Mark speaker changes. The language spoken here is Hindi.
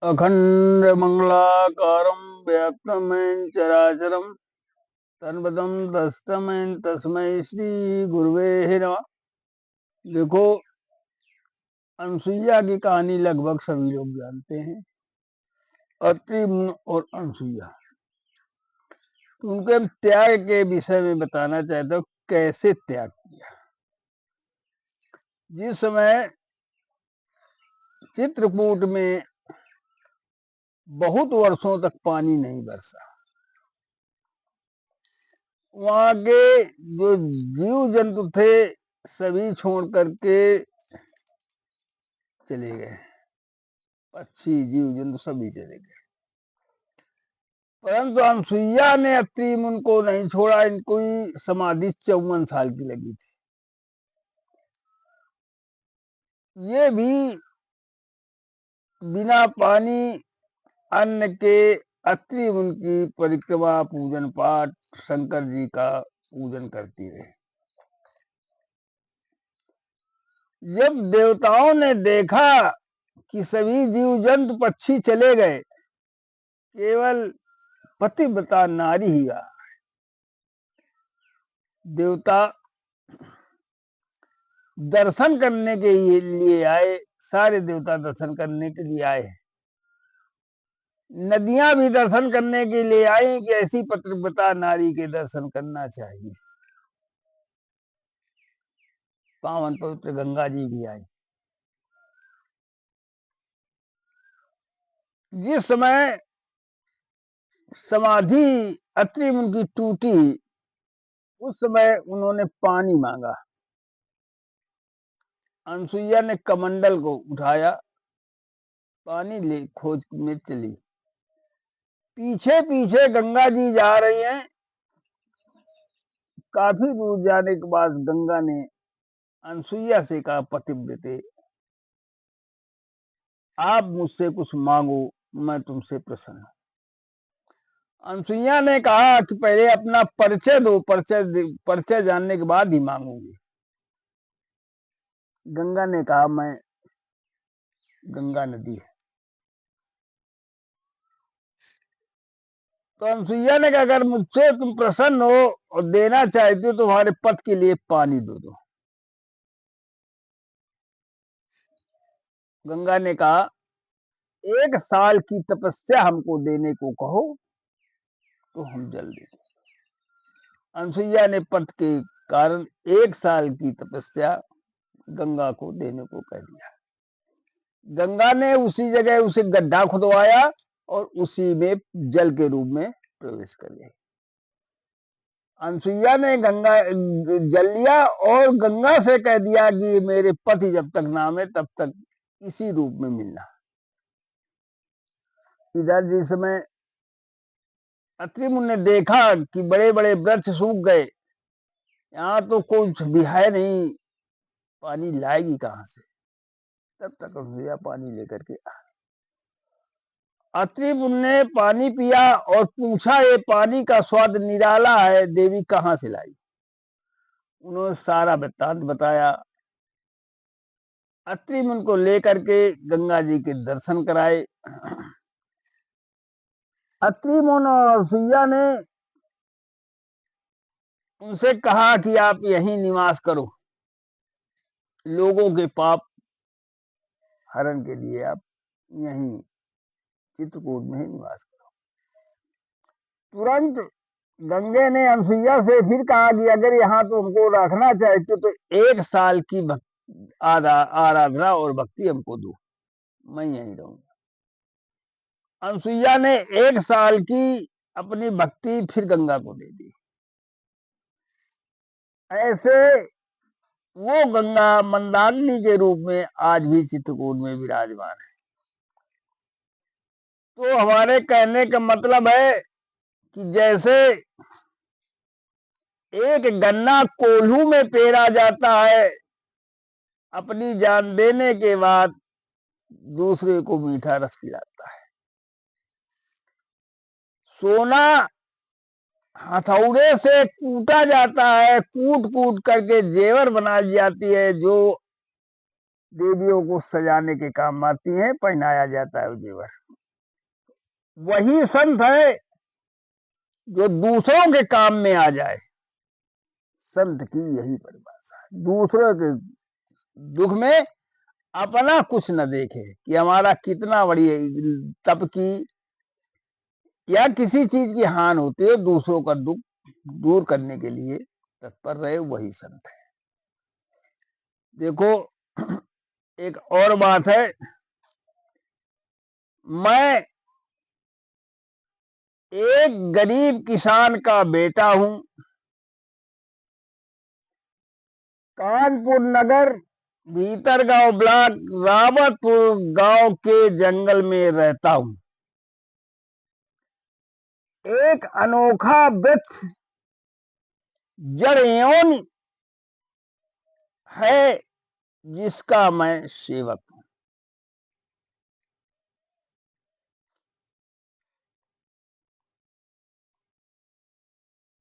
Speaker 1: अखंड मंगलाकारं व्याप्तमेन चराचरं तन्मतं तस्तमेन तस्मै श्री गुरुवे नमः। देखो, अनसुईया की कहानी लगभग सभी लोग जानते हैं। अत्रि मुनि और अनसुईया, उनके त्याग के विषय में बताना चाहता हूँ, कैसे त्याग किया। जिस समय चित्रकूट में बहुत वर्षों तक पानी नहीं बरसा, वहां के जो जीव जंतु थे सभी छोड़ करके चले गए। पक्षी जीव जंतु सभी चले गए, परंतु अनसुईया ने अत्रि मुनि को नहीं छोड़ा। इनको ही समाधि 54 साल की लगी थी। ये भी बिना पानी अन्न के अत्रि मुनि की परिक्रमा, पूजन पाठ, शंकर जी का पूजन करती रही। जब देवताओं ने देखा कि सभी जीव जंतु पक्षी चले गए, केवल पतिव्रता नारी ही आ, देवता दर्शन करने के लिए आए। सारे देवता दर्शन करने के लिए आए। नदियां भी दर्शन करने के लिए आई कि ऐसी पतिव्रता नारी के दर्शन करना चाहिए। पावन पवित्र गंगा जी भी आई। जिस समय समाधि अत्रि मुनि की टूटी, उस समय उन्होंने पानी मांगा। अनसुईया ने कमंडल को उठाया, पानी ले खोज में चली। पीछे पीछे गंगा जी जा रही हैं। काफी दूर जाने के बाद गंगा ने अनसुईया से कहा, पतिव्रते, आप मुझसे कुछ मांगो, मैं तुमसे प्रसन्न हूं। अनसुईया ने कहा कि पहले अपना परिचय दो, परिचय जानने के बाद ही मांगूंगी। गंगा ने कहा, मैं गंगा नदी है। तो अनसुईया ने कहा, अगर मुझसे तुम प्रसन्न हो और देना चाहते हो तो तुम्हारे पथ के लिए पानी दो। गंगा ने कहा, 1 साल की तपस्या हमको देने को कहो तो हम जल देंगे। अनसुईया ने पथ के कारण 1 साल की तपस्या गंगा को देने को कह दिया। गंगा ने उसी जगह उसे गड्ढा खुदवाया और उसी में जल के रूप में प्रवेश कर गई। अनसुईया ने गंगा जल लिया और गंगा से कह दिया कि मेरे पति जब तक नाम है तब तक इसी रूप में मिलना। इधर जिस समय अत्रि मुनि ने देखा कि बड़े बड़े वृक्ष सूख गए, यहाँ तो कुछ भी है नहीं, पानी लाएगी कहां से, तब तक अनसुईया पानी लेकर के अत्रि मुनि ने पानी पिया और पूछा, ये पानी का स्वाद निराला है, देवी कहां से लाई। उन्होंने सारा वृत्तांत बताया। अत्रि मुनि को लेकर के गंगा जी के दर्शन कराए। अत्रि मुनि और अनसुईया ने उनसे कहा कि आप यहीं निवास करो, लोगों के पाप हरण के लिए आप यहीं चित्रकूट में ही निवास करो। तुरंत गंगे ने अनसुईया से फिर कहा कि अगर यहाँ तुमको रखना चाहते तो 1 साल की आराधना और भक्ति हमको दो, मैं यहीं रहूंगा। अनसुईया ने 1 साल की अपनी भक्ति फिर गंगा को दे दी। ऐसे वो गंगा मंदाकिनी के रूप में आज भी चित्रकूट में विराजमान है। तो हमारे कहने का मतलब है कि जैसे एक गन्ना कोल्हू में पेरा जाता है, अपनी जान देने के बाद दूसरे को मीठा रस पिलाता है। सोना हथौड़े से कूटा जाता है, कूट कूट करके जेवर बनाई जाती है, जो देवियों को सजाने के काम आती है, पहनाया जाता है वो जेवर। वही संत है जो दूसरों के काम में आ जाए। संत की यही परिभाषा है, दूसरों के दुख में अपना कुछ न देखे कि हमारा कितना बड़ी तप की या किसी चीज की हानि होती है, दूसरों का दुख दूर करने के लिए तत्पर रहे, वही संत है। देखो एक और बात है, मैं एक गरीब किसान का बेटा हूं, कानपुर नगर भीतरगांव ब्लॉक रावतपुर गांव के जंगल में रहता हूं। एक अनोखा वृक्ष जड़ एवं है जिसका मैं सेवक